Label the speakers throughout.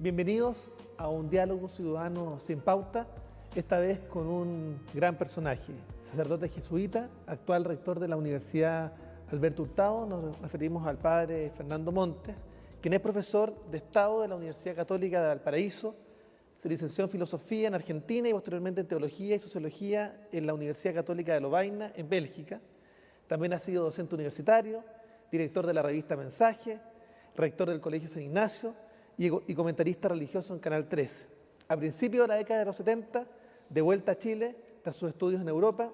Speaker 1: Bienvenidos a un diálogo ciudadano sin pauta, esta vez con un gran personaje, sacerdote jesuita, actual rector de la Universidad Alberto Hurtado. Nos referimos al padre Fernando Montes, quien es profesor de Estado de la Universidad Católica de Valparaíso. Se licenció en Filosofía en Argentina y posteriormente en Teología y Sociología en la Universidad Católica de Lovaina, en Bélgica. También ha sido docente universitario, director de la revista Mensaje, rector del Colegio San Ignacio y comentarista religioso en Canal 13. A principios de la década de los 70, de vuelta a Chile, tras sus estudios en Europa,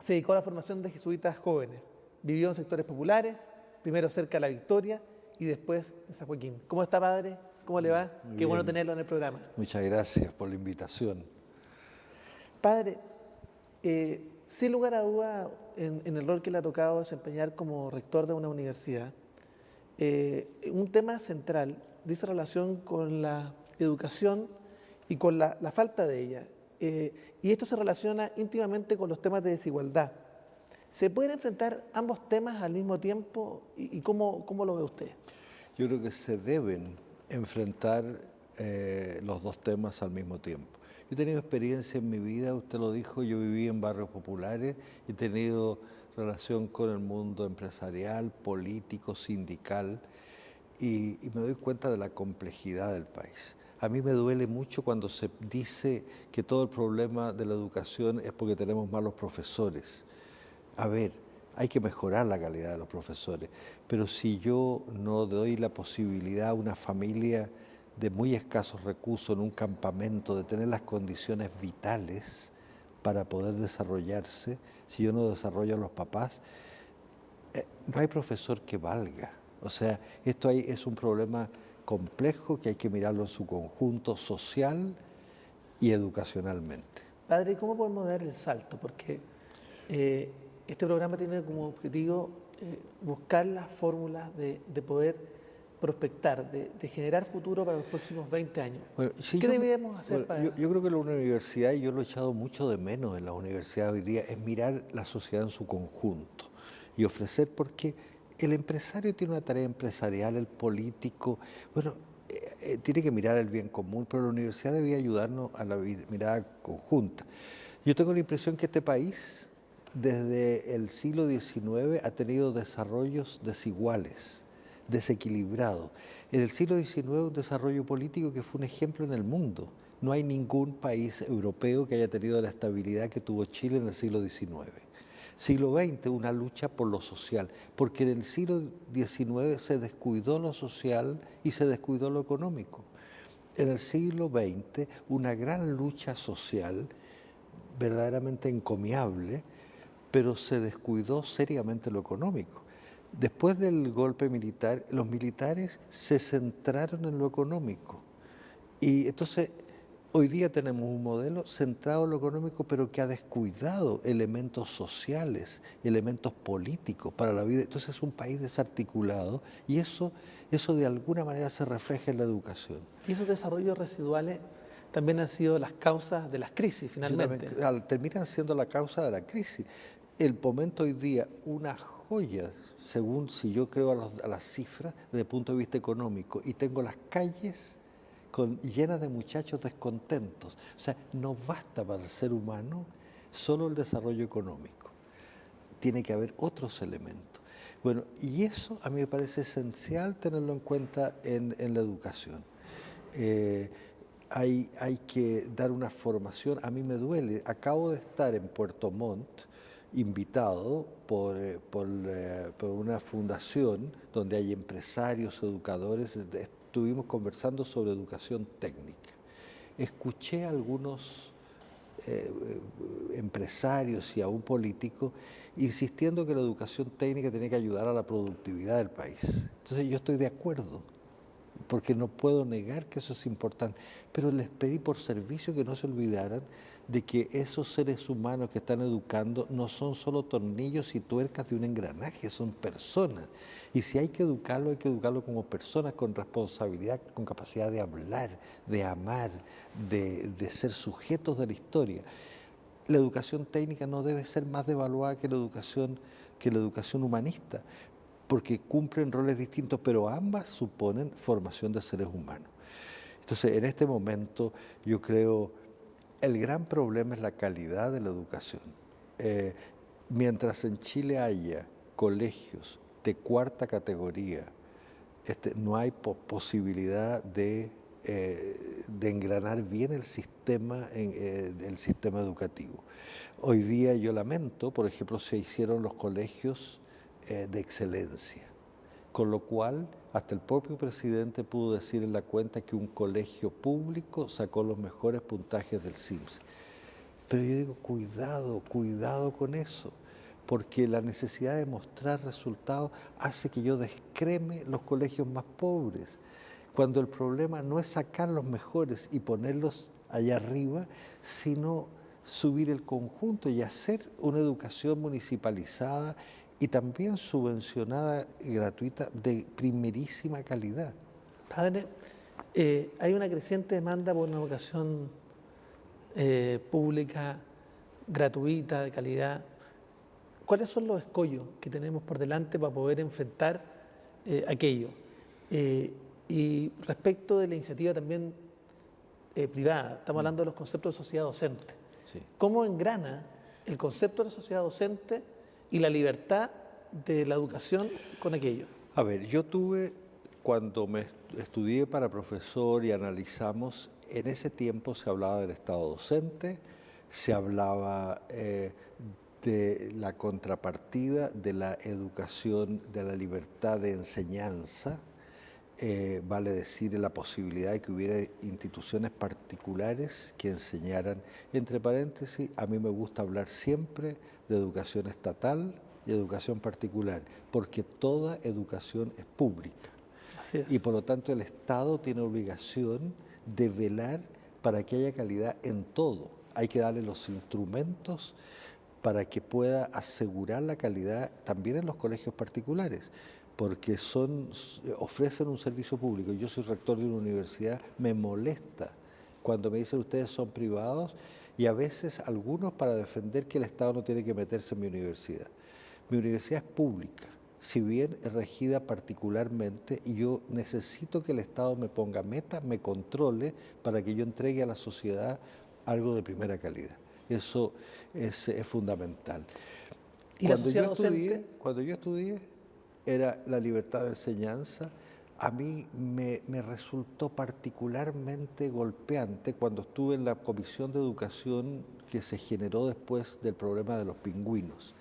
Speaker 1: se dedicó a la formación de jesuitas jóvenes. Vivió en sectores populares, primero cerca de La Victoria y después en San Joaquín. ¿Cómo está, padre? ¿Cómo le va?
Speaker 2: Muy
Speaker 1: Qué
Speaker 2: bien.
Speaker 1: bueno tenerlo en el programa.
Speaker 2: Muchas gracias por la invitación.
Speaker 1: Padre, sin lugar a duda, en el rol que le ha tocado desempeñar como rector de una universidad, un tema central dice relación con la educación y con la falta de ella. Y esto se relaciona íntimamente con los temas de desigualdad. ¿Se pueden enfrentar ambos temas al mismo tiempo? ¿Y cómo lo ve usted?
Speaker 2: Yo creo que se deben enfrentar los dos temas al mismo tiempo. Yo he tenido experiencia en mi vida, usted lo dijo, yo viví en barrios populares, he tenido relación con el mundo empresarial, político, sindical, y me doy cuenta de la complejidad del país. A mí me duele mucho cuando se dice que todo el problema de la educación es porque tenemos malos profesores. A ver, hay que mejorar la calidad de los profesores, pero si yo no doy la posibilidad a una familia de muy escasos recursos en un campamento de tener las condiciones vitales para poder desarrollarse, si yo no desarrollo a los papás, no hay profesor que valga. O sea, esto es un problema complejo que hay que mirarlo en su conjunto social y educacionalmente.
Speaker 1: Padre, ¿cómo podemos dar el salto? Porque este programa tiene como objetivo buscar las fórmulas de poder prospectar, de generar futuro para los próximos 20 años.
Speaker 2: Bueno, sí,
Speaker 1: ¿Qué debemos hacer para...?
Speaker 2: Yo creo que la universidad, y yo lo he echado mucho de menos en la universidad hoy día, es mirar la sociedad en su conjunto y ofrecer, porque el empresario tiene una tarea empresarial, el político, bueno, tiene que mirar el bien común, pero la universidad debía ayudarnos a la mirada conjunta. Yo tengo la impresión que este país, desde el siglo XIX, ha tenido desarrollos desiguales, desequilibrados. En el siglo XIX, un desarrollo político que fue un ejemplo en el mundo. No hay ningún país europeo que haya tenido la estabilidad que tuvo Chile en el siglo XIX. Siglo XX, una lucha por lo social, porque en el siglo XIX se descuidó lo social y se descuidó lo económico. En el siglo XX, una gran lucha social, verdaderamente encomiable, pero se descuidó seriamente lo económico. Después del golpe militar, los militares se centraron en lo económico. Y entonces, hoy día tenemos un modelo centrado en lo económico, pero que ha descuidado elementos sociales, elementos políticos para la vida. Entonces es un país desarticulado y eso de alguna manera se refleja en la educación.
Speaker 1: Y esos desarrollos residuales también han sido las causas de las crisis, finalmente.
Speaker 2: Terminan siendo la causa de la crisis. El momento hoy día, una joya, según si yo creo a las cifras desde el punto de vista económico, y tengo las calles llenas de muchachos descontentos. O sea, no basta para el ser humano solo el desarrollo económico. Tiene que haber otros elementos. Bueno, y eso a mí me parece esencial tenerlo en cuenta en la educación. Hay que dar una formación. A mí me duele. Acabo de estar en Puerto Montt, invitado por una fundación donde hay empresarios, educadores. Estuvimos conversando sobre educación técnica. Escuché a algunos empresarios y a un político insistiendo que la educación técnica tenía que ayudar a la productividad del país. Entonces yo estoy de acuerdo, porque no puedo negar que eso es importante, pero les pedí por servicio que no se olvidaran de que esos seres humanos que están educando no son solo tornillos y tuercas de un engranaje, son personas. Y si hay que educarlo como personas con responsabilidad, con capacidad de hablar, de amar, de ser sujetos de la historia. La educación técnica no debe ser más devaluada que la educación humanista, porque cumplen roles distintos, pero ambas suponen formación de seres humanos. Entonces, en este momento, yo creo, el gran problema es la calidad de la educación. Eh, Mientras en Chile haya colegios de cuarta categoría, no hay posibilidad de engranar bien el sistema educativo. Hoy día yo lamento, por ejemplo, se hicieron los colegios de excelencia, con lo cual hasta el propio presidente pudo decir en la cuenta que un colegio público sacó los mejores puntajes del CIMSS. Pero yo digo, cuidado, cuidado con eso, porque la necesidad de mostrar resultados hace que yo descreme los colegios más pobres, cuando el problema no es sacar los mejores y ponerlos allá arriba, sino subir el conjunto y hacer una educación municipalizada y también subvencionada y gratuita de primerísima calidad.
Speaker 1: Padre, hay una creciente demanda por una educación pública, gratuita, de calidad. ¿Cuáles son los escollos que tenemos por delante para poder enfrentar aquello? Y respecto de la iniciativa también privada, estamos hablando de los conceptos de sociedad docente.
Speaker 2: Sí.
Speaker 1: ¿Cómo engrana el concepto de sociedad docente y la libertad de la educación con aquello?
Speaker 2: A ver, yo tuve, cuando me estudié para profesor y analizamos, en ese tiempo se hablaba del Estado docente, se hablaba de la contrapartida de la educación, de la libertad de enseñanza, vale decir la posibilidad de que hubiera instituciones particulares que enseñaran, entre paréntesis, a mí me gusta hablar siempre de educación estatal y educación particular, porque toda educación es pública.
Speaker 1: Así es.
Speaker 2: Y por lo tanto el Estado tiene obligación de velar para que haya calidad en todo. Hay que darle los instrumentos para que pueda asegurar la calidad también en los colegios particulares, porque ofrecen un servicio público. Yo soy rector de una universidad, me molesta cuando me dicen ustedes son privados y a veces algunos para defender que el Estado no tiene que meterse en mi universidad. Mi universidad es pública, si bien es regida particularmente, y yo necesito que el Estado me ponga metas, me controle para que yo entregue a la sociedad algo de primera calidad. Eso es fundamental.
Speaker 1: ¿Y la sociedad docente?
Speaker 2: Cuando yo estudié, era la libertad de enseñanza. A mí me resultó particularmente golpeante cuando estuve en la Comisión de Educación que se generó después del problema de los pingüinos,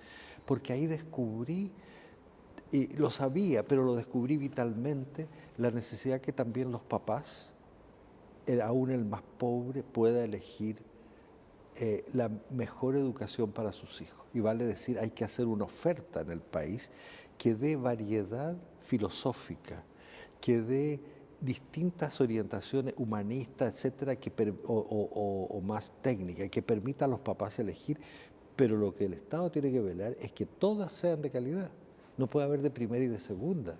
Speaker 2: porque ahí descubrí, y lo sabía, pero lo descubrí vitalmente, la necesidad que también los papás, aún el más pobre, pueda elegir la mejor educación para sus hijos. Y vale decir, hay que hacer una oferta en el país que dé variedad filosófica, que dé distintas orientaciones humanistas, etcétera, o más técnicas, que permita a los papás elegir, pero lo que el Estado tiene que velar es que todas sean de calidad. No puede haber de primera y de segunda.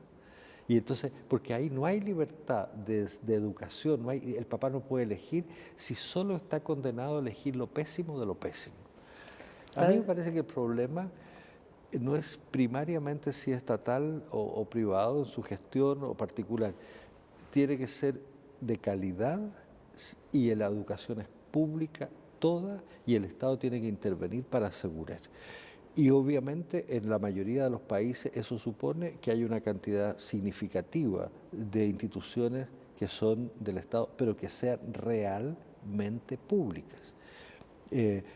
Speaker 2: Y entonces, porque ahí no hay libertad de educación, el papá no puede elegir si solo está condenado a elegir lo pésimo de lo pésimo. A mí me parece que el problema no es primariamente si es estatal o privado en su gestión o particular. Tiene que ser de calidad y la educación es pública toda y el Estado tiene que intervenir para asegurar. Y obviamente en la mayoría de los países eso supone que hay una cantidad significativa de instituciones que son del Estado, pero que sean realmente públicas.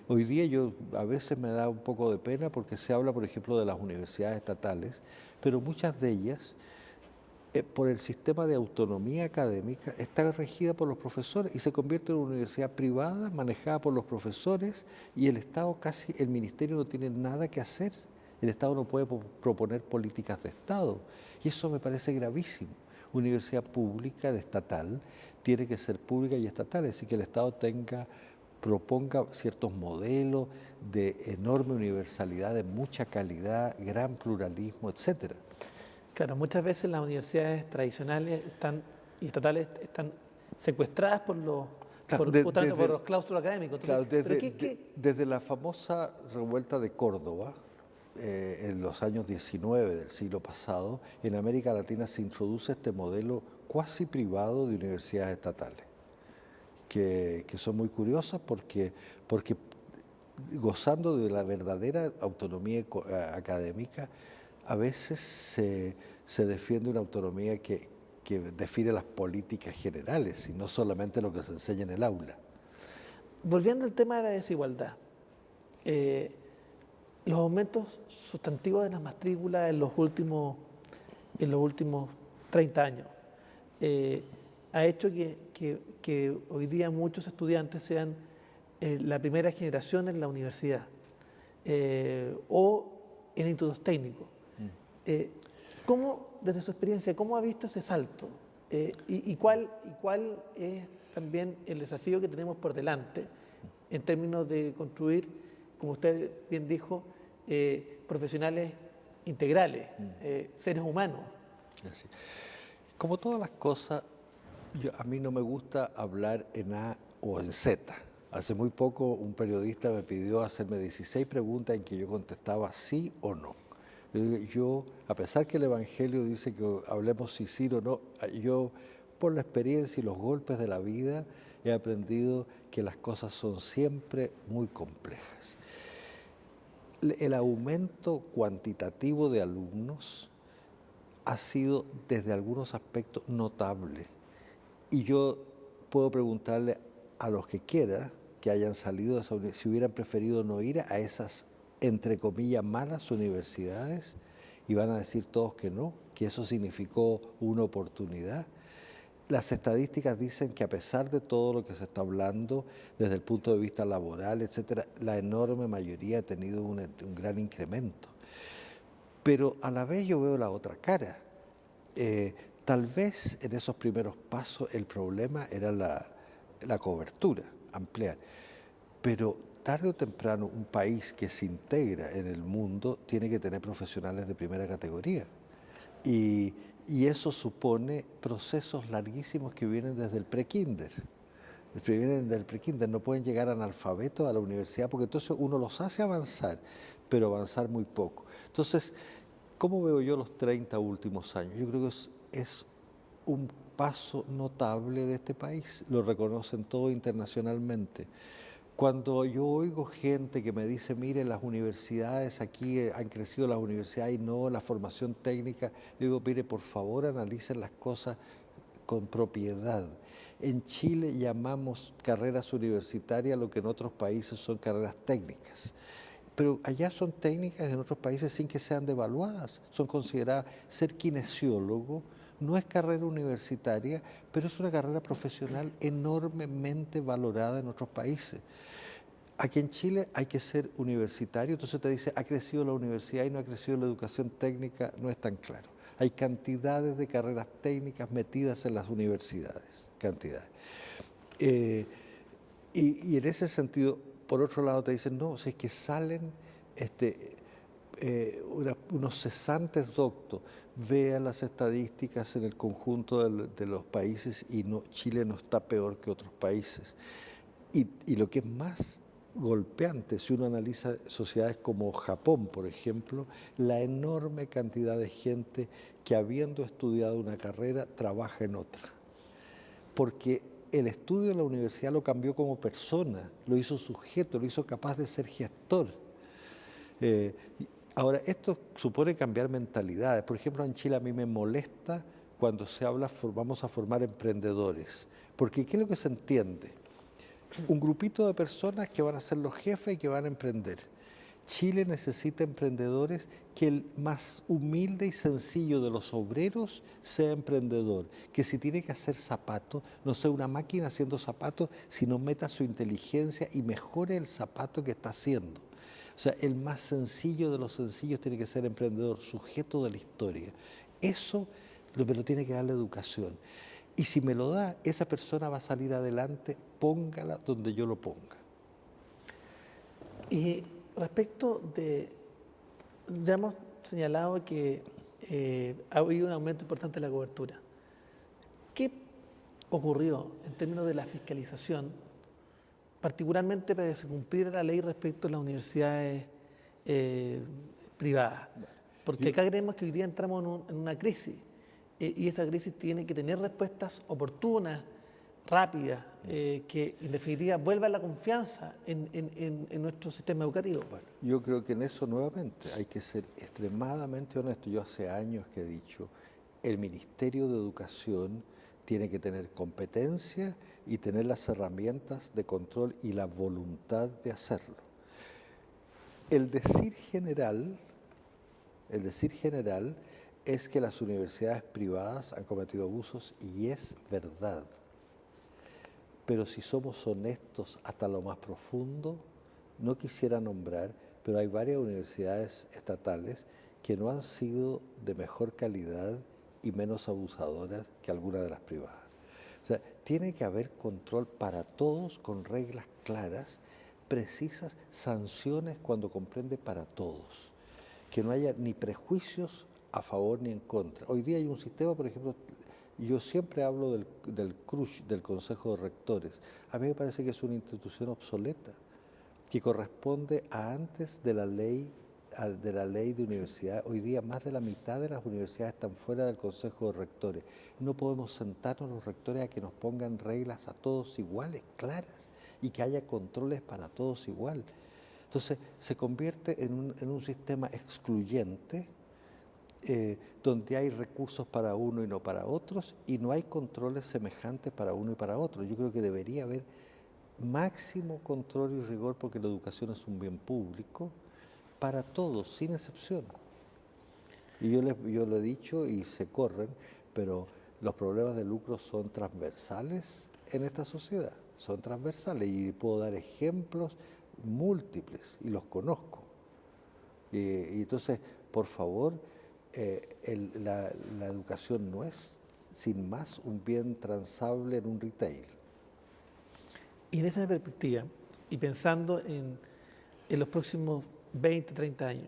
Speaker 2: Hoy día yo a veces me da un poco de pena porque se habla, por ejemplo, de las universidades estatales, pero muchas de ellas, por el sistema de autonomía académica, están regidas por los profesores y se convierte en una universidad privada manejada por los profesores y el Estado el ministerio no tiene nada que hacer. El Estado no puede proponer políticas de Estado y eso me parece gravísimo. Universidad pública, estatal, tiene que ser pública y estatal, es decir, que el Estado proponga ciertos modelos de enorme universalidad, de mucha calidad, gran pluralismo, etcétera.
Speaker 1: Claro, muchas veces las universidades tradicionales y estatales están secuestradas por los claustros académicos. Entonces,
Speaker 2: claro, desde la famosa revuelta de Córdoba, en los años 19 del siglo pasado, en América Latina se introduce este modelo cuasi privado de universidades estatales. que son muy curiosas porque gozando de la verdadera autonomía académica, a veces se defiende una autonomía que define las políticas generales y no solamente lo que se enseña en el aula.
Speaker 1: Volviendo al tema de la desigualdad, los aumentos sustantivos de las matrículas en los últimos 30 años ha hecho que hoy día muchos estudiantes sean la primera generación en la universidad o en institutos técnicos. ¿Cómo, desde su experiencia, cómo ha visto ese salto? ¿Y cuál es también el desafío que tenemos por delante en términos de construir, como usted bien dijo, profesionales integrales, seres humanos?
Speaker 2: Así. Como todas las cosas, a mí no me gusta hablar en A o en Z. Hace muy poco un periodista me pidió hacerme 16 preguntas en que yo contestaba sí o no. Yo, a pesar que el Evangelio dice que hablemos si sí o no, yo por la experiencia y los golpes de la vida he aprendido que las cosas son siempre muy complejas. El aumento cuantitativo de alumnos ha sido desde algunos aspectos notable. Y yo puedo preguntarle a los que quiera que hayan salido de esa universidad, si hubieran preferido no ir a esas, entre comillas, malas universidades, y van a decir todos que no, que eso significó una oportunidad. Las estadísticas dicen que a pesar de todo lo que se está hablando desde el punto de vista laboral, etcétera, la enorme mayoría ha tenido un gran incremento. Pero a la vez yo veo la otra cara. Tal vez en esos primeros pasos el problema era la cobertura, ampliar. Pero tarde o temprano un país que se integra en el mundo tiene que tener profesionales de primera categoría. Y eso supone procesos larguísimos que vienen desde el pre-kinder. Vienen del pre-kinder, no pueden llegar analfabetos a la universidad porque entonces uno los hace avanzar, pero avanzar muy poco. Entonces, ¿cómo veo yo los 30 últimos años? Yo creo que es un paso notable de este país, lo reconocen todos internacionalmente. Cuando yo oigo gente que me dice, mire, las universidades aquí han crecido, las universidades y no, la formación técnica, digo, mire, por favor analicen las cosas con propiedad. En Chile llamamos carreras universitarias lo que en otros países son carreras técnicas. Pero allá son técnicas en otros países sin que sean devaluadas, son consideradas. Ser kinesiólogo no es carrera universitaria, pero es una carrera profesional enormemente valorada en otros países. Aquí en Chile hay que ser universitario, entonces te dice, ha crecido la universidad y no ha crecido la educación técnica, no es tan claro. Hay cantidades de carreras técnicas metidas en las universidades, cantidades. Y en ese sentido, por otro lado te dicen, no, si es que salen unos cesantes doctos, vean las estadísticas en el conjunto de los países y no, Chile no está peor que otros países. Y lo que es más golpeante, si uno analiza sociedades como Japón, por ejemplo, la enorme cantidad de gente que habiendo estudiado una carrera trabaja en otra. Porque el estudio de la universidad lo cambió como persona, lo hizo sujeto, lo hizo capaz de ser gestor. Ahora, esto supone cambiar mentalidades. Por ejemplo, en Chile a mí me molesta cuando se habla, vamos a formar emprendedores. Porque ¿qué es lo que se entiende? Un grupito de personas que van a ser los jefes y que van a emprender. Chile necesita emprendedores que el más humilde y sencillo de los obreros sea emprendedor, que si tiene que hacer zapatos, no sea una máquina haciendo zapatos, sino meta su inteligencia y mejore el zapato que está haciendo. O sea, el más sencillo de los sencillos tiene que ser emprendedor, sujeto de la historia. Eso me lo tiene que dar la educación. Y si me lo da, esa persona va a salir adelante, póngala donde yo lo ponga.
Speaker 1: Y respecto ya hemos señalado que ha habido un aumento importante de la cobertura. ¿Qué ocurrió en términos de la fiscalización, particularmente para que se cumpliera la ley respecto a las universidades privadas? Porque acá creemos que hoy día entramos en una crisis y esa crisis tiene que tener respuestas oportunas, rápidas, que en definitiva vuelva la confianza en nuestro sistema educativo?
Speaker 2: Bueno, yo creo que en eso nuevamente hay que ser extremadamente honesto. Yo hace años que he dicho, el Ministerio de Educación tiene que tener competencia y tener las herramientas de control y la voluntad de hacerlo. El decir general es que las universidades privadas han cometido abusos y es verdad. Pero si somos honestos hasta lo más profundo, no quisiera nombrar, pero hay varias universidades estatales que no han sido de mejor calidad y menos abusadoras que algunas de las privadas. O sea, tiene que haber control para todos con reglas claras, precisas, sanciones cuando comprende para todos. Que no haya ni prejuicios a favor ni en contra. Hoy día hay un sistema, por ejemplo, yo siempre hablo del CRUSH, del Consejo de Rectores. A mí me parece que es una institución obsoleta, que corresponde a antes de la ley de universidad. Hoy día más de la mitad de las universidades están fuera del Consejo de Rectores. No podemos sentarnos los rectores a que nos pongan reglas a todos iguales, claras, y que haya controles para todos igual. Entonces se convierte en un sistema excluyente, donde hay recursos para uno y no para otros, y no hay controles semejantes para uno y para otro. Yo creo que debería haber máximo control y rigor, porque la educación es un bien público para todos, sin excepción. Y yo lo he dicho y se corren, pero los problemas de lucro son transversales en esta sociedad, son transversales, y puedo dar ejemplos múltiples, y los conozco. Y entonces, por favor, la educación no es, sin más, un bien transable en un retail.
Speaker 1: Y en esa perspectiva, y pensando en los próximos 20, 30 años,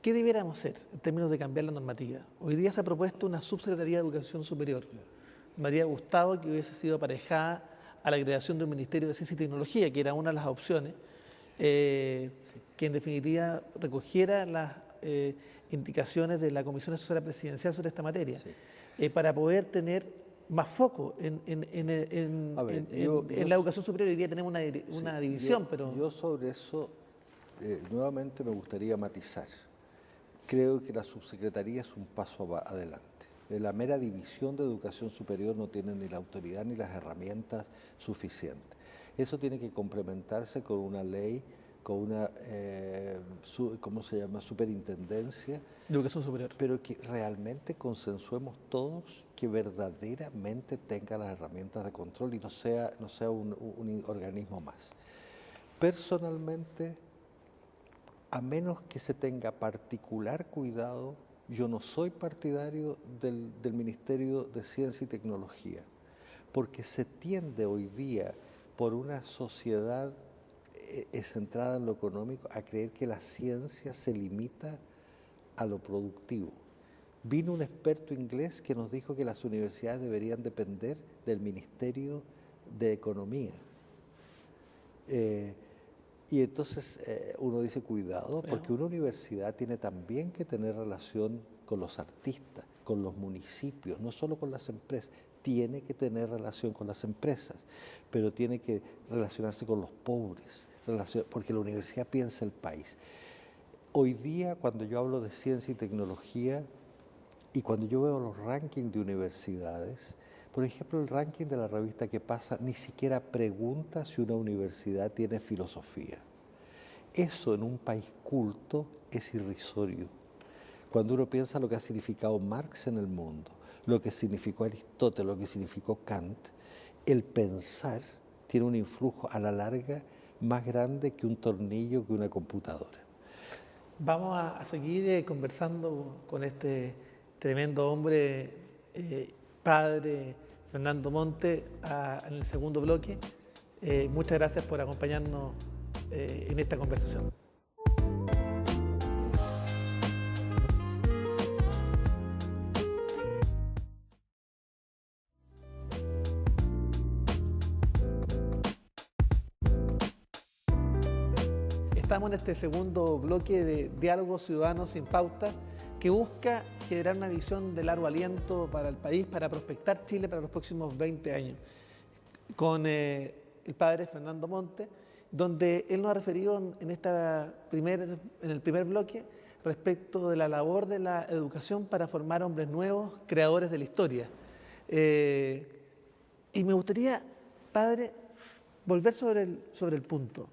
Speaker 1: ¿qué debiéramos hacer en términos de cambiar la normativa? Hoy día se ha propuesto una subsecretaría de Educación Superior. Me habría gustado que hubiese sido aparejada a la creación de un Ministerio de Ciencia y Tecnología, que era una de las opciones, que en definitiva recogiera las indicaciones de la Comisión Asesora Presidencial sobre esta materia, para poder tener más foco en la educación superior. Hoy día tenemos una división, pero...
Speaker 2: Yo sobre eso, nuevamente me gustaría matizar. Creo que la subsecretaría es un paso adelante. La mera división de educación superior no tiene ni la autoridad ni las herramientas suficientes. Eso tiene que complementarse con una ley, con una, ¿cómo se llama?, superintendencia.
Speaker 1: De educación superior.
Speaker 2: Pero que realmente consensuemos todos, que verdaderamente tenga las herramientas de control y no sea un organismo más. Personalmente, a menos que se tenga particular cuidado, yo no soy partidario del Ministerio de Ciencia y Tecnología, porque se tiende hoy día, por una sociedad centrada en lo económico, a creer que la ciencia se limita a lo productivo. Vino un experto inglés que nos dijo que las universidades deberían depender del Ministerio de Economía. Y entonces uno dice, cuidado, porque una universidad tiene también que tener relación con los artistas, con los municipios, no solo con las empresas. Tiene que tener relación con las empresas, pero tiene que relacionarse con los pobres, porque la universidad piensa el país. Hoy día, cuando yo hablo de ciencia y tecnología, y cuando yo veo los rankings de universidades, por ejemplo, el ranking de la revista ¿Qué pasa? Ni siquiera pregunta si una universidad tiene filosofía. Eso en un país culto es irrisorio. Cuando uno piensa lo que ha significado Marx en el mundo, lo que significó Aristóteles, lo que significó Kant, el pensar tiene un influjo a la larga más grande que un tornillo, que una computadora.
Speaker 1: Vamos a seguir conversando con este tremendo hombre, padre Fernando Monte, en el segundo bloque. Muchas gracias por acompañarnos en esta conversación. Estamos en este segundo bloque de Diálogo Ciudadano sin Pauta, que busca generar una visión de largo aliento para el país, para prospectar Chile para los próximos 20 años. con el padre Fernando Monte, donde él nos ha referido en el primer bloque respecto de la labor de la educación para formar hombres nuevos, creadores de la historia. Y me gustaría, padre, volver sobre el punto.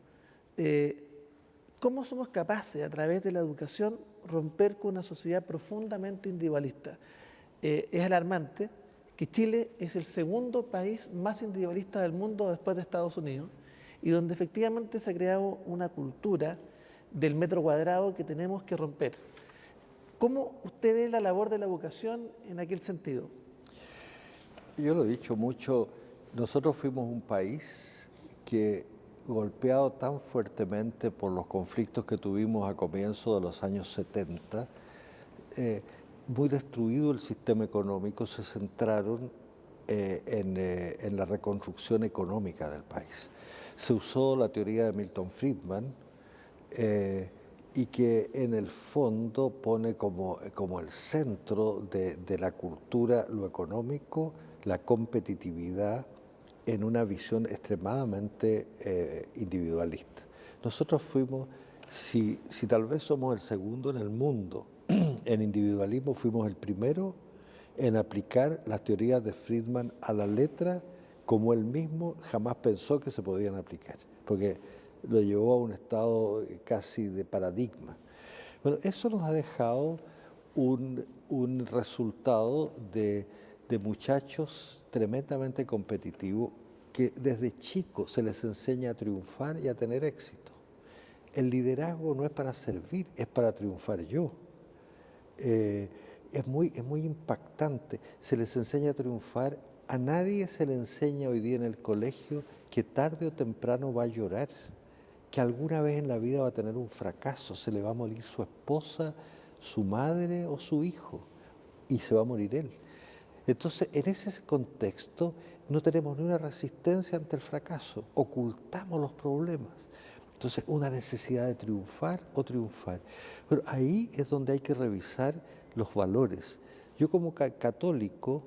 Speaker 1: ¿Cómo somos capaces, a través de la educación, romper con una sociedad profundamente individualista? Es alarmante que Chile es el segundo país más individualista del mundo después de Estados Unidos y donde efectivamente se ha creado una cultura del metro cuadrado que tenemos que romper. ¿Cómo usted ve la labor de la educación en aquel sentido?
Speaker 2: Yo lo he dicho mucho, nosotros fuimos un país que, golpeado tan fuertemente por los conflictos que tuvimos a comienzos de los años 70, muy destruido el sistema económico, se centraron en la reconstrucción económica del país. Se usó la teoría de Milton Friedman y que en el fondo pone como el centro de la cultura lo económico, la competitividad, en una visión extremadamente individualista. Nosotros fuimos, si tal vez somos el segundo en el mundo en individualismo, fuimos el primero en aplicar las teorías de Friedman a la letra como él mismo jamás pensó que se podían aplicar, porque lo llevó a un estado casi de paradigma. Bueno, eso nos ha dejado un resultado de muchachos tremendamente competitivos que desde chicos se les enseña a triunfar y a tener éxito. El liderazgo no es para servir, es para triunfar yo. Es muy impactante. Se les enseña a triunfar. A nadie se le enseña hoy día en el colegio que tarde o temprano va a llorar, que alguna vez en la vida va a tener un fracaso, se le va a morir su esposa, su madre o su hijo, y se va a morir él. Entonces, en ese contexto, no tenemos ni una resistencia ante el fracaso, ocultamos los problemas. Entonces, una necesidad de triunfar o triunfar. Pero ahí es donde hay que revisar los valores. Yo como católico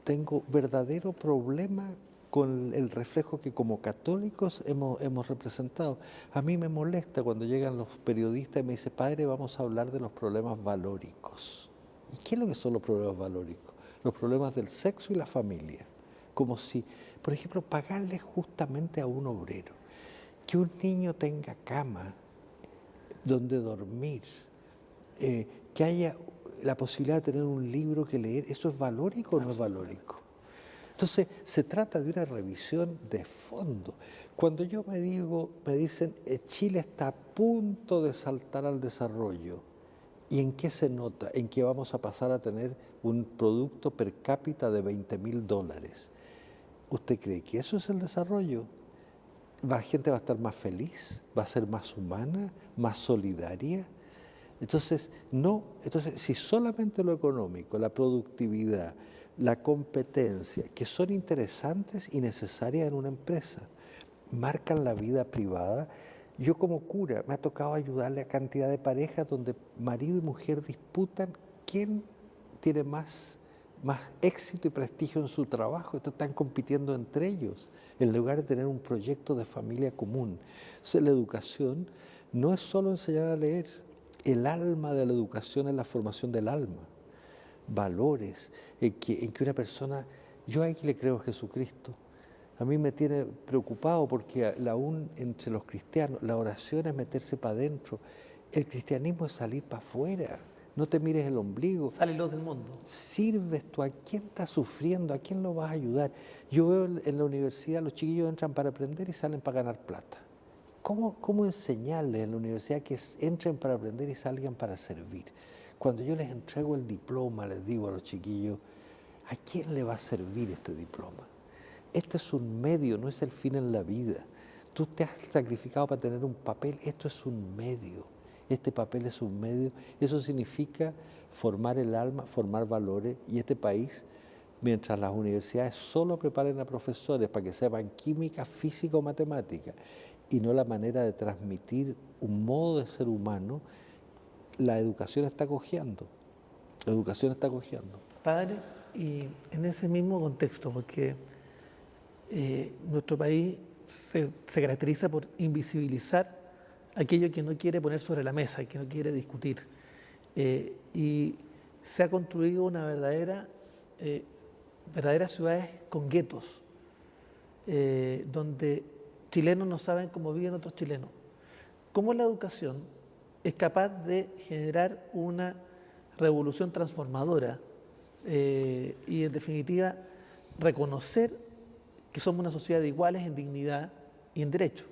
Speaker 2: tengo verdadero problema con el reflejo que como católicos hemos representado. A mí me molesta cuando llegan los periodistas y me dicen, padre, vamos a hablar de los problemas valóricos. ¿Y qué es lo que son los problemas valóricos? Los problemas del sexo y la familia. Como si, por ejemplo, pagarle justamente a un obrero, que un niño tenga cama donde dormir, que haya la posibilidad de tener un libro que leer, ¿eso es valórico o no es valórico? Entonces, se trata de una revisión de fondo. Cuando me dicen, Chile está a punto de saltar al desarrollo, ¿y en qué se nota? En que vamos a pasar a tener un producto per cápita de $20.000. ¿Usted cree que eso es el desarrollo? La gente va a estar más feliz, va a ser más humana, más solidaria. Entonces, si solamente lo económico, la productividad, la competencia, que son interesantes y necesarias en una empresa, marcan la vida privada. Yo como cura me ha tocado ayudarle a cantidad de parejas donde marido y mujer disputan quién tiene más éxito y prestigio en su trabajo. Están compitiendo entre ellos en lugar de tener un proyecto de familia común. Entonces, la educación no es solo enseñar a leer. El alma de la educación es la formación del alma. Valores, en que una persona, yo aquí le creo a Jesucristo. A mí me tiene preocupado porque aún entre los cristianos la oración es meterse para adentro. El cristianismo es salir para afuera. No te mires el ombligo.
Speaker 1: Sale luz del mundo.
Speaker 2: Sirves tú, ¿a quién está sufriendo? ¿A quién lo vas a ayudar? Yo veo en la universidad, los chiquillos entran para aprender y salen para ganar plata. ¿Cómo enseñarles en la universidad que entren para aprender y salgan para servir? Cuando yo les entrego el diploma, les digo a los chiquillos, ¿a quién le va a servir este diploma? Este es un medio, no es el fin en la vida. Tú te has sacrificado para tener un papel, esto es un medio. Este papel es un medio. Eso significa formar el alma, formar valores. Y este país, mientras las universidades solo preparen a profesores para que sepan química, física o matemática, y no la manera de transmitir un modo de ser humano, la educación está cojeando. La educación está cojeando.
Speaker 1: Padre, y en ese mismo contexto, porque nuestro país se caracteriza por invisibilizar aquello que no quiere poner sobre la mesa, que no quiere discutir. Y se ha construido una verdaderas ciudades con guetos, donde chilenos no saben cómo viven otros chilenos. ¿Cómo la educación es capaz de generar una revolución transformadora y, en definitiva, reconocer que somos una sociedad de iguales en dignidad y en derechos?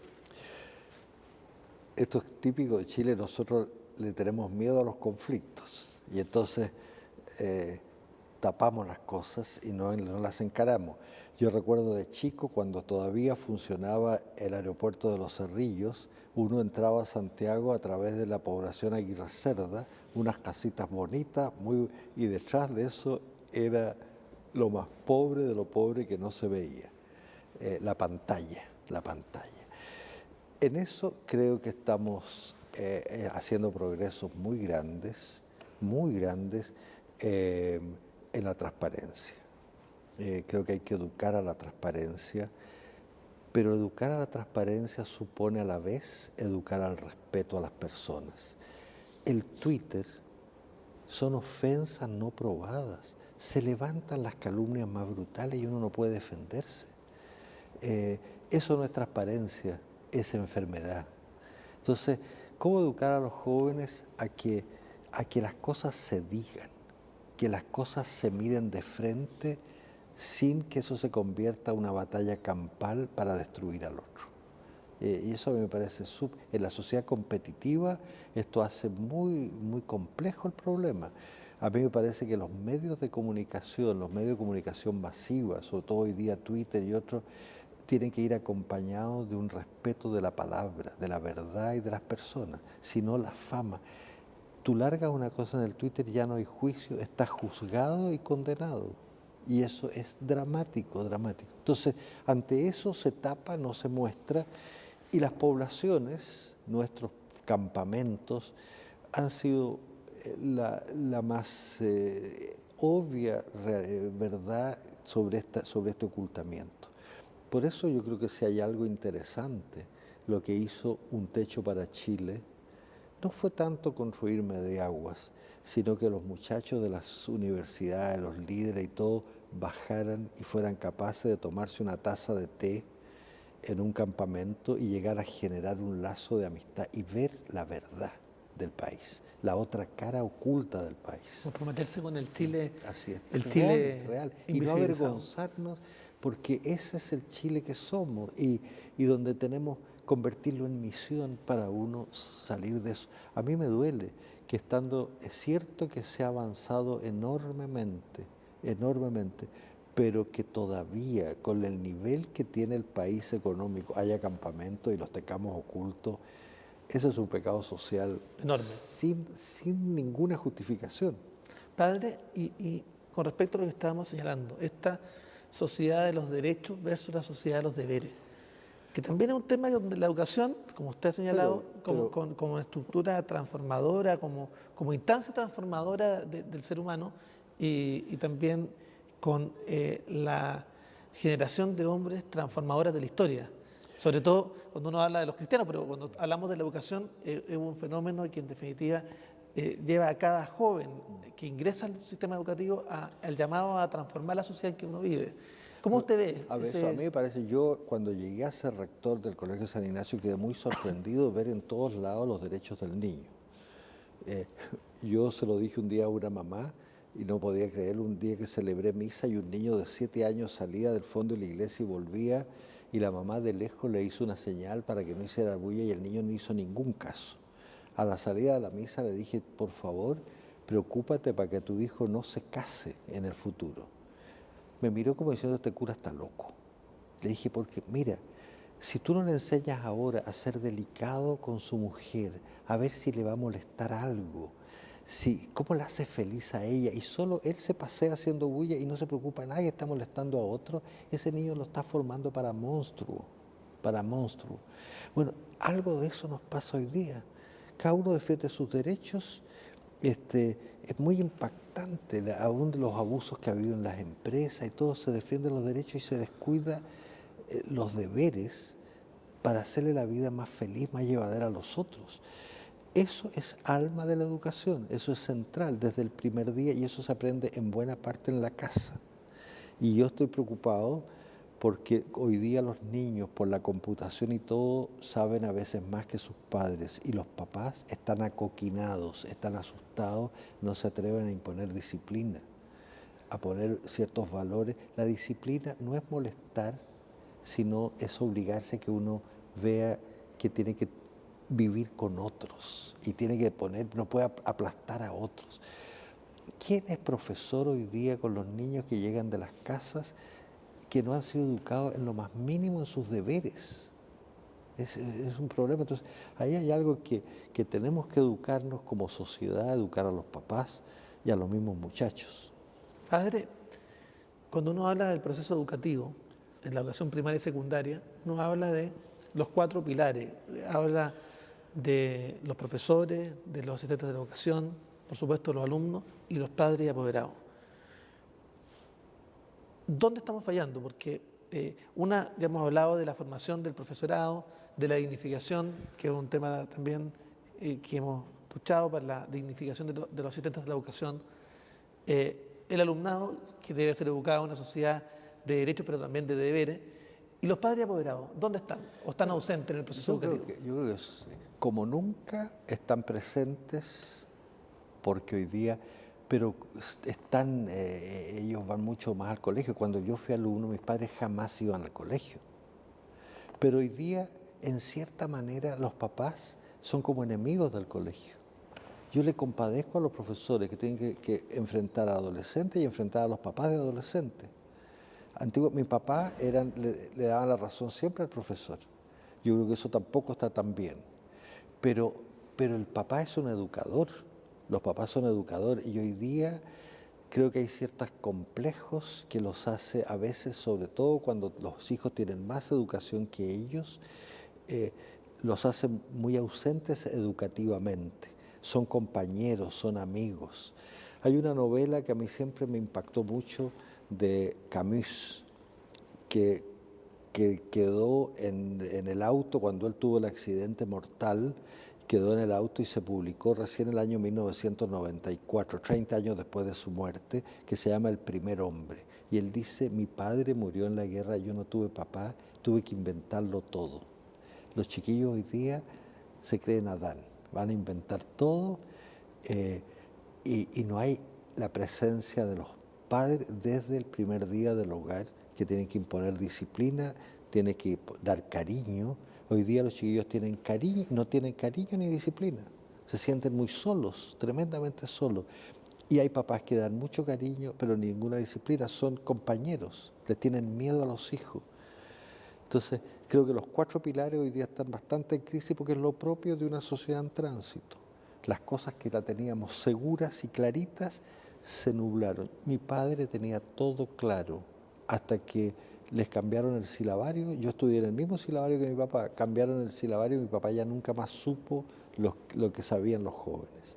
Speaker 2: Esto es típico de Chile, nosotros le tenemos miedo a los conflictos y entonces tapamos las cosas y no las encaramos. Yo recuerdo de chico, cuando todavía funcionaba el aeropuerto de Los Cerrillos, uno entraba a Santiago a través de la población Aguirre Cerda, unas casitas bonitas, y detrás de eso era lo más pobre de lo pobre que no se veía, la pantalla. En eso creo que estamos haciendo progresos muy grandes en la transparencia. Creo que hay que educar a la transparencia, pero educar a la transparencia supone a la vez educar al respeto a las personas. El Twitter son ofensas no probadas, se levantan las calumnias más brutales y uno no puede defenderse. Eso no es transparencia, es enfermedad. Entonces, ¿cómo educar a los jóvenes a que las cosas se digan, que las cosas se miren de frente sin que eso se convierta en una batalla campal para destruir al otro? Y eso a mí me parece en la sociedad competitiva esto hace muy complejo el problema. A mí me parece que los medios de comunicación masiva, sobre todo hoy día Twitter y otros, tienen que ir acompañados de un respeto de la palabra, de la verdad y de las personas, si no la fama. Tú largas una cosa en el Twitter y ya no hay juicio, estás juzgado y condenado. Y eso es dramático. Entonces, ante eso se tapa, no se muestra, y las poblaciones, nuestros campamentos, han sido la más obvia verdad sobre este ocultamiento. Por eso yo creo que si hay algo interesante, lo que hizo Un Techo para Chile, no fue tanto construir Mediaguas, sino que los muchachos de las universidades, los líderes y todo, bajaran y fueran capaces de tomarse una taza de té en un campamento y llegar a generar un lazo de amistad y ver la verdad del país, la otra cara oculta del país.
Speaker 1: Comprometerse con el Chile,
Speaker 2: así es,
Speaker 1: el Chile
Speaker 2: real. Y no avergonzarnos, porque ese es el Chile que somos y donde tenemos que convertirlo en misión para uno salir de eso. A mí me duele que es cierto que se ha avanzado enormemente, pero que todavía con el nivel que tiene el país económico haya campamentos y los tengamos ocultos. Ese es un pecado social
Speaker 1: enorme,
Speaker 2: sin ninguna justificación.
Speaker 1: Padre, y con respecto a lo que estábamos señalando, esta sociedad de los derechos versus la sociedad de los deberes, que también es un tema donde la educación, como usted ha señalado, como estructura transformadora, como instancia transformadora del ser humano, y también con la generación de hombres transformadores de la historia. Sobre todo cuando uno habla de los cristianos, pero cuando hablamos de la educación es un fenómeno que en definitiva lleva a cada joven que ingresa al sistema educativo al llamado a transformar la sociedad en que uno vive. ¿Cómo usted ve?
Speaker 2: A mí me parece, yo cuando llegué a ser rector del Colegio San Ignacio quedé muy sorprendido de ver en todos lados los derechos del niño. Yo se lo dije un día a una mamá y no podía creerlo, un día que celebré misa y un niño de 7 años salía del fondo de la iglesia y volvía, y la mamá de lejos le hizo una señal para que no hiciera bulla y el niño no hizo ningún caso. A la salida de la misa le dije, por favor, preocúpate para que tu hijo no se case en el futuro. Me miró como diciendo, este cura está loco. Le dije, porque mira, si tú no le enseñas ahora a ser delicado con su mujer, a ver si le va a molestar algo, cómo la hace feliz a ella, y solo él se pasea haciendo bulla y no se preocupa, nadie está molestando a otro, ese niño lo está formando para monstruo. Bueno, algo de eso nos pasa hoy día. Cada uno defiende sus derechos. Es muy impactante aún de los abusos que ha habido en las empresas y todo, se defienden los derechos y se descuida los deberes para hacerle la vida más feliz, más llevadera a los otros. Eso es alma de la educación, eso es central desde el primer día y eso se aprende en buena parte en la casa. Y yo estoy preocupado porque hoy día los niños, por la computación y todo, saben a veces más que sus padres y los papás están acoquinados, están asustados, no se atreven a imponer disciplina, a poner ciertos valores. La disciplina no es molestar, sino es obligarse a que uno vea que tiene que vivir con otros y tiene que poner, no puede aplastar a otros. ¿Quién es profesor hoy día con los niños que llegan de las casas que no han sido educados en lo más mínimo en sus deberes? Es un problema. Entonces, ahí hay algo que tenemos que educarnos como sociedad, educar a los papás y a los mismos muchachos.
Speaker 1: Padre, cuando uno habla del proceso educativo, en la educación primaria y secundaria, uno habla de los 4 pilares, habla de los profesores, de los asistentes de la educación, por supuesto los alumnos y los padres y apoderados. ¿Dónde estamos fallando? Porque ya hemos hablado de la formación del profesorado, de la dignificación, que es un tema también que hemos luchado para la dignificación de los asistentes de la educación, el alumnado, que debe ser educado en una sociedad de derechos, pero también de deberes, y los padres y apoderados, ¿dónde están? ¿O están ausentes en el proceso educativo?
Speaker 2: Yo creo que como nunca están presentes, porque hoy día, pero están, ellos van mucho más al colegio. Cuando yo fui alumno, mis padres jamás iban al colegio. Pero hoy día, en cierta manera, los papás son como enemigos del colegio. Yo le compadezco a los profesores que tienen que enfrentar a adolescentes y enfrentar a los papás de adolescentes. Mi papá le daban la razón siempre al profesor. Yo creo que eso tampoco está tan bien. Pero el papá es un educador. Los papás son educadores y hoy día creo que hay ciertos complejos que los hace a veces, sobre todo cuando los hijos tienen más educación que ellos, los hace muy ausentes educativamente. Son compañeros, son amigos. Hay una novela que a mí siempre me impactó mucho de Camus, que quedó en el auto cuando él tuvo el accidente mortal, quedó en el auto y se publicó recién en el año 1994, 30 años después de su muerte, que se llama El primer hombre. Y él dice, mi padre murió en la guerra, yo no tuve papá, tuve que inventarlo todo. Los chiquillos hoy día se creen Adán, van a inventar todo y no hay la presencia de los padres desde el primer día del hogar, que tienen que imponer disciplina, tienen que dar cariño. Hoy día los chiquillos tienen cariño, no tienen cariño ni disciplina, se sienten muy solos, tremendamente solos. Y hay papás que dan mucho cariño, pero ninguna disciplina, son compañeros, les tienen miedo a los hijos. Entonces, creo que los 4 pilares hoy día están bastante en crisis porque es lo propio de una sociedad en tránsito. Las cosas que la teníamos seguras y claritas se nublaron. Mi padre tenía todo claro hasta que les cambiaron el silabario. Yo estudié en el mismo silabario que mi papá, cambiaron el silabario y mi papá ya nunca más supo lo que sabían los jóvenes.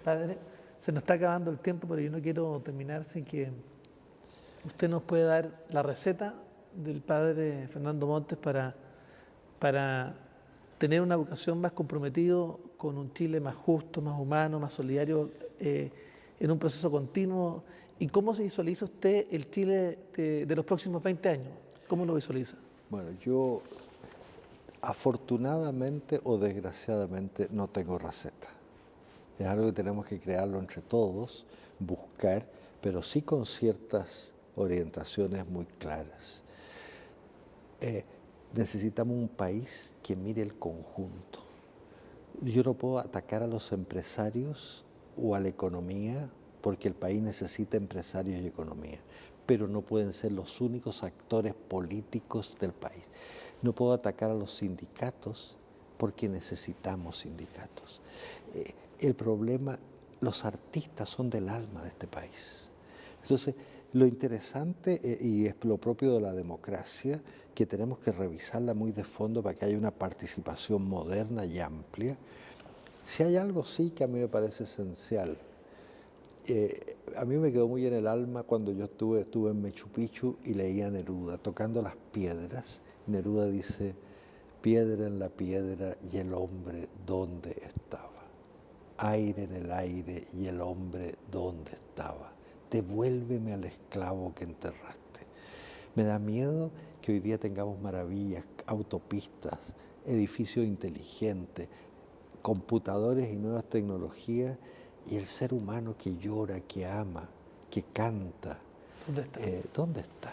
Speaker 1: Padre, se nos está acabando el tiempo, pero yo no quiero terminar sin que usted nos pueda dar la receta del padre Fernando Montes para tener una educación más comprometido con un Chile más justo, más humano, más solidario, en un proceso continuo. ¿Y cómo se visualiza usted el Chile de los próximos 20 años? ¿Cómo lo visualiza?
Speaker 2: Bueno, yo afortunadamente o desgraciadamente no tengo receta. Es algo que tenemos que crearlo entre todos, buscar, pero sí con ciertas orientaciones muy claras. Necesitamos un país que mire el conjunto. Yo no puedo atacar a los empresarios o a la economía porque el país necesita empresarios y economía, pero no pueden ser los únicos actores políticos del país. No puedo atacar a los sindicatos porque necesitamos sindicatos. El problema, los artistas son del alma de este país. Entonces, lo interesante, y es lo propio de la democracia, que tenemos que revisarla muy de fondo para que haya una participación moderna y amplia. Si hay algo sí que a mí me parece esencial, a mí me quedó muy en el alma cuando yo estuve en Machu Picchu y leía a Neruda tocando las piedras Neruda dice, piedra en la piedra y el hombre ¿dónde estaba? Aire en el aire y el hombre ¿dónde estaba? Devuélveme al esclavo que enterraste. Me da miedo que hoy día tengamos maravillas, autopistas, edificios inteligentes, computadores y nuevas tecnologías, y el ser humano que llora, que ama, que canta.
Speaker 1: ¿Dónde está?
Speaker 2: ¿Dónde está?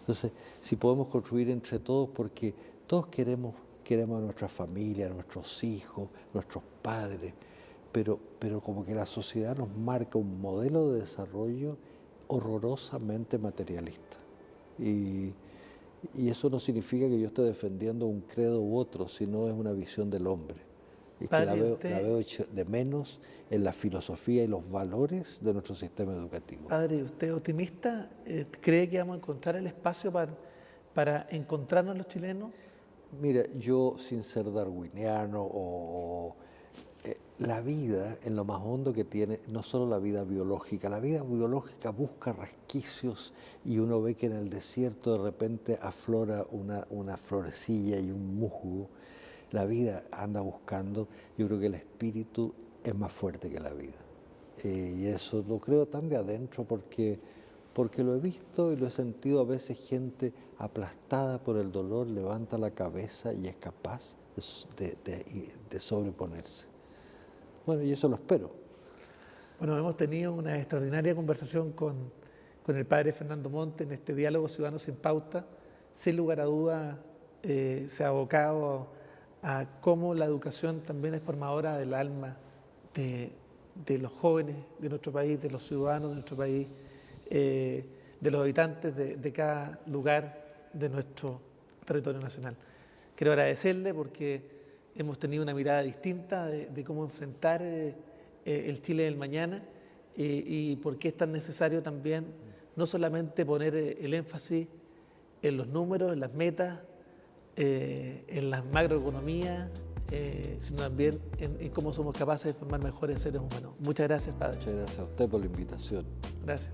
Speaker 2: Entonces, si podemos construir entre todos, porque todos queremos a nuestra familia, a nuestros hijos, nuestros padres, pero como que la sociedad nos marca un modelo de desarrollo horrorosamente materialista. Y eso no significa que yo esté defendiendo un credo u otro, sino es una visión del hombre. Y que la veo hecho de menos en la filosofía y los valores de nuestro sistema educativo.
Speaker 1: Padre, ¿usted es optimista? ¿Cree que vamos a encontrar el espacio para encontrarnos los chilenos?
Speaker 2: Mira, yo sin ser darwiniano la vida en lo más hondo que tiene, no solo la vida biológica busca resquicios y uno ve que en el desierto de repente aflora una florecilla y un musgo. La vida anda buscando, yo creo que el espíritu es más fuerte que la vida. Y eso lo creo tan de adentro porque lo he visto y lo he sentido a veces. Gente aplastada por el dolor levanta la cabeza y es capaz de sobreponerse. Bueno, y eso lo espero.
Speaker 1: Bueno, hemos tenido una extraordinaria conversación con el padre Fernando Monte en este diálogo Ciudadanos sin Pauta. Sin lugar a duda, se ha abocado a cómo la educación también es formadora del alma de los jóvenes de nuestro país, de los ciudadanos de nuestro país, de los habitantes de cada lugar de nuestro territorio nacional. Quiero agradecerle porque hemos tenido una mirada distinta de cómo enfrentar el Chile del mañana y por qué es tan necesario también no solamente poner el énfasis en los números, en las metas, en las macroeconomías, sino también en cómo somos capaces de formar mejores seres humanos. Muchas gracias, padre.
Speaker 2: Muchas gracias a usted por la invitación.
Speaker 1: Gracias.